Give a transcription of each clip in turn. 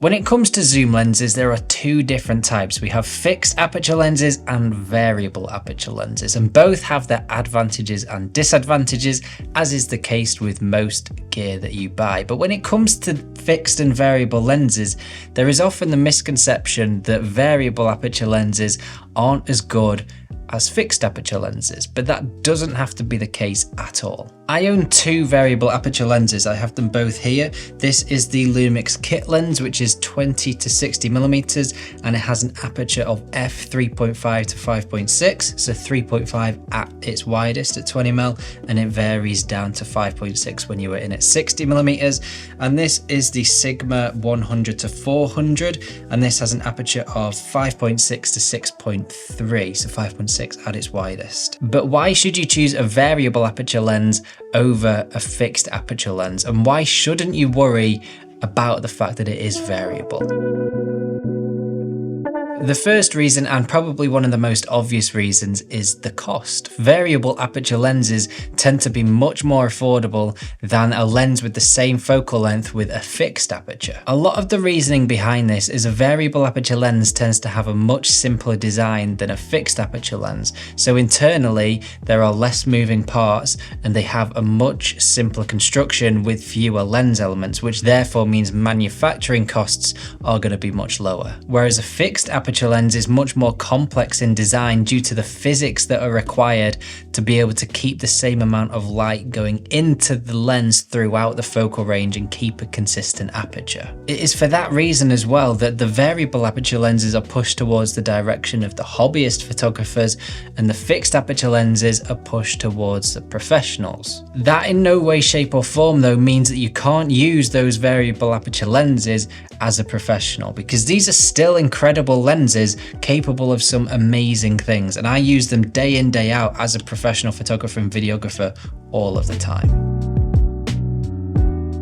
When it comes to zoom lenses, there are two different types. We have fixed aperture lenses and variable aperture lenses, and both have their advantages and disadvantages, as is the case with most gear that you buy. But when it comes to fixed and variable lenses, there is often the misconception that variable aperture lenses aren't as good as fixed aperture lenses, but that doesn't have to be the case at all. I own two variable aperture lenses. I have them both here. This is the Lumix kit lens, which is 20 to 60 millimeters, and it has an aperture of f3.5 to 5.6, so 3.5 at its widest at 20 mm, and it varies down to 5.6 when you are in at 60 millimeters. And this is the Sigma 100 to 400, and this has an aperture of 5.6 to 6.3, so 5.6 at its widest. But why should you choose a variable aperture lens over a fixed aperture lens, and why shouldn't you worry about the fact that it is variable? The first reason, and probably one of the most obvious reasons, is the cost. Variable aperture lenses tend to be much more affordable than a lens with the same focal length with a fixed aperture. A lot of the reasoning behind this is a variable aperture lens tends to have a much simpler design than a fixed aperture lens. So internally, there are less moving parts and they have a much simpler construction with fewer lens elements, which therefore means manufacturing costs are going to be much lower. Whereas a fixed aperture lens is much more complex in design due to the physics that are required to be able to keep the same amount of light going into the lens throughout the focal range and keep a consistent aperture. It is for that reason as well that the variable aperture lenses are pushed towards the direction of the hobbyist photographers, and the fixed aperture lenses are pushed towards the professionals. That in no way, shape or form though means that you can't use those variable aperture lenses as a professional, because these are still incredible lenses capable of some amazing things, and I use them day in, day out as a professional photographer and videographer all of the time.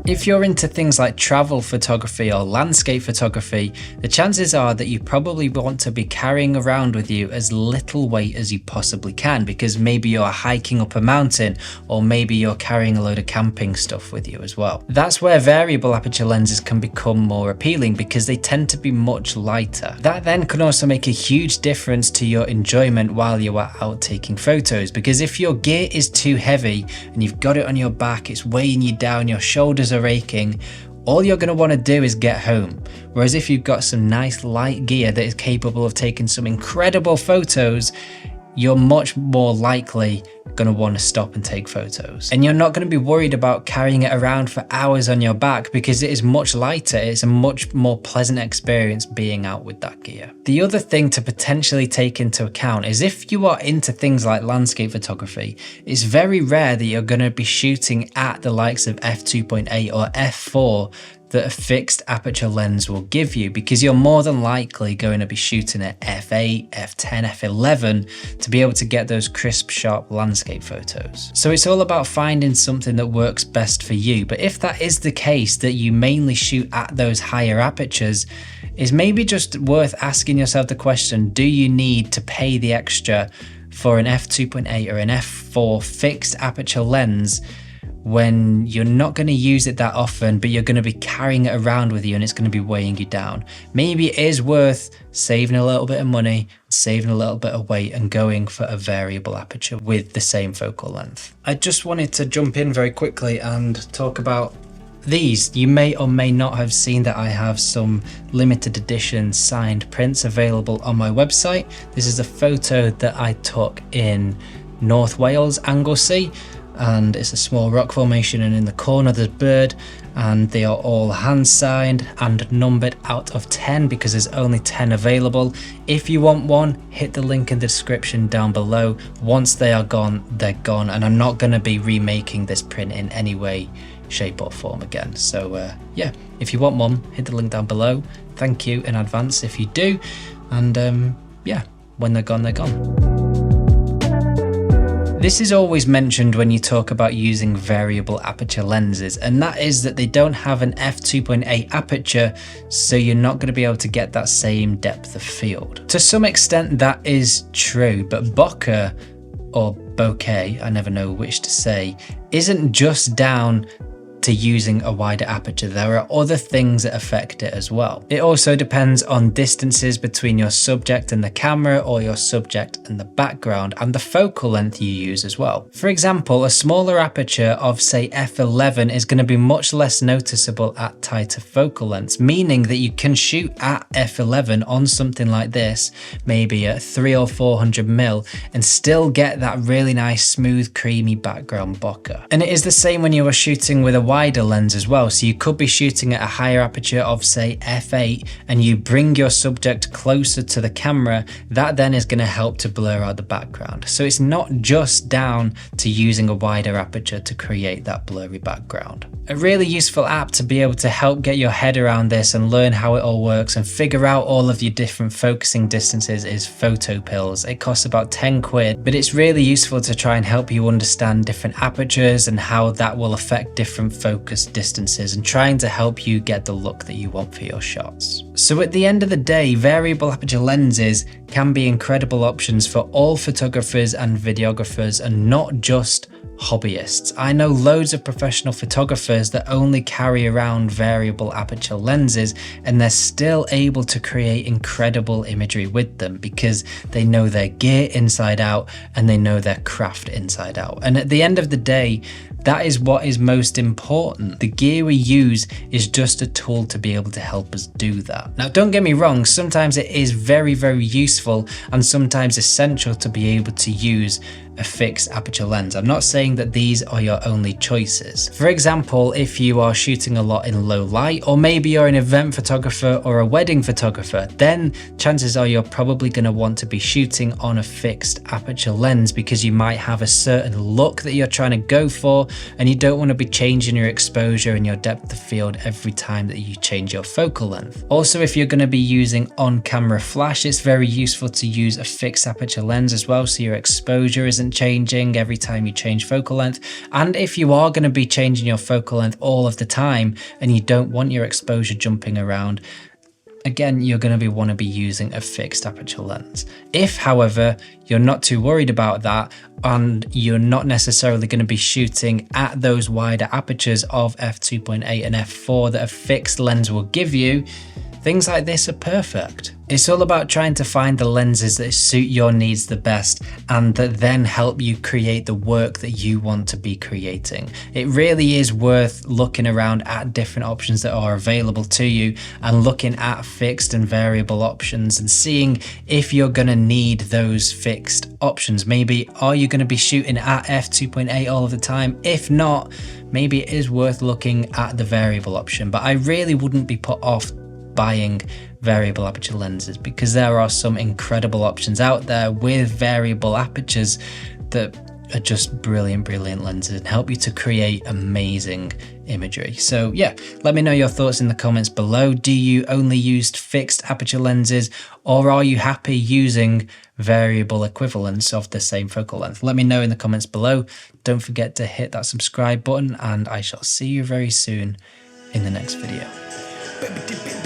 If you're into things like travel photography or landscape photography, the chances are that you probably want to be carrying around with you as little weight as you possibly can, because maybe you're hiking up a mountain, or maybe you're carrying a load of camping stuff with you as well. That's where variable aperture lenses can become more appealing, because they tend to be much lighter. That then can also make a huge difference to your enjoyment while you are out taking photos, because if your gear is too heavy and you've got it on your back, it's weighing you down, your shoulders are aching, all you're going to want to do is get home. Whereas if you've got some nice light gear that is capable of taking some incredible photos, you're much more likely going to want to stop and take photos. And you're not going to be worried about carrying it around for hours on your back, because it is much lighter. It's a much more pleasant experience being out with that gear. The other thing to potentially take into account is if you are into things like landscape photography, it's very rare that you're going to be shooting at the likes of f2.8 or f4 that a fixed aperture lens will give you, because you're more than likely going to be shooting at f8, f10, f11 to be able to get those crisp, sharp landscape photos. So it's all about finding something that works best for you. But if that is the case, that you mainly shoot at those higher apertures, is maybe just worth asking yourself the question, do you need to pay the extra for an f2.8 or an f4 fixed aperture lens when you're not going to use it that often, but you're going to be carrying it around with you and it's going to be weighing you down? Maybe it is worth saving a little bit of money, saving a little bit of weight, and going for a variable aperture with the same focal length. I just wanted to jump in very quickly and talk about these. You may or may not have seen that I have some limited edition signed prints available on my website. This is a photo that I took in North Wales, Anglesey, and it's a small rock formation, and in the corner there's a bird, and they are all hand signed and numbered out of 10 because there's only 10 available. If you want one, hit the link in the description down below. Once they are gone, they're gone, and I'm not going to be remaking this print in any way, shape or form again. So yeah, if you want one, hit the link down below. Thank you in advance if you do, and yeah, when they're gone, they're gone. This is always mentioned when you talk about using variable aperture lenses, and that is that they don't have an f2.8 aperture, so you're not going to be able to get that same depth of field. To some extent that is true, but Bokeh, or Bokeh, I never know which to say, isn't just down to using a wider aperture. There are other things that affect it as well. It also depends on distances between your subject and the camera, or your subject and the background, and the focal length you use as well. For example, a smaller aperture of say f11 is going to be much less noticeable at tighter focal lengths, meaning that you can shoot at f11 on something like this, maybe at 300 or 400 mil, and still get that really nice smooth creamy background bokeh. And it is the same when you are shooting with a wider lens as well. So you could be shooting at a higher aperture of say f8 and you bring your subject closer to the camera. That then is going to help to blur out the background. So it's not just down to using a wider aperture to create that blurry background. A really useful app to be able to help get your head around this and learn how it all works and figure out all of your different focusing distances is PhotoPills. It costs about 10 quid, but it's really useful to try and help you understand different apertures and how that will affect different focus distances, and trying to help you get the look that you want for your shots. So at the end of the day, variable aperture lenses can be incredible options for all photographers and videographers, and not just hobbyists. I know loads of professional photographers that only carry around variable aperture lenses, and they're still able to create incredible imagery with them because they know their gear inside out and they know their craft inside out. And at the end of the day, that is what is most important. The gear we use is just a tool to be able to help us do that. Now, don't get me wrong, sometimes it is very, very useful and sometimes essential to be able to use a fixed aperture lens. I'm not saying that these are your only choices. For example, if you are shooting a lot in low light, or maybe you're an event photographer or a wedding photographer, then chances are you're probably going to want to be shooting on a fixed aperture lens because you might have a certain look that you're trying to go for, and you don't want to be changing your exposure and your depth of field every time that you change your focal length. Also, if you're going to be using on-camera flash, it's very useful to use a fixed aperture lens as well, so your exposure isn't changing every time you change focal length. And if you are going to be changing your focal length all of the time and you don't want your exposure jumping around, again, you're going to want to be using a fixed aperture lens. If, however, you're not too worried about that and you're not necessarily going to be shooting at those wider apertures of f2.8 and f4 that a fixed lens will give you, things like this are perfect. It's all about trying to find the lenses that suit your needs the best and that then help you create the work that you want to be creating. It really is worth looking around at different options that are available to you and looking at fixed and variable options and seeing if you're going to need those fixed options. Maybe are you going to be shooting at f2.8 all of the time? If not, maybe it is worth looking at the variable option. But I really wouldn't be put off buying variable aperture lenses because there are some incredible options out there with variable apertures that are just brilliant lenses and help you to create amazing imagery. So yeah, let me know your thoughts in the comments below. Do you only use fixed aperture lenses, or are you happy using variable equivalents of the same focal length? Let me know in the comments below. Don't forget to hit that subscribe button, and I shall see you very soon in the next video.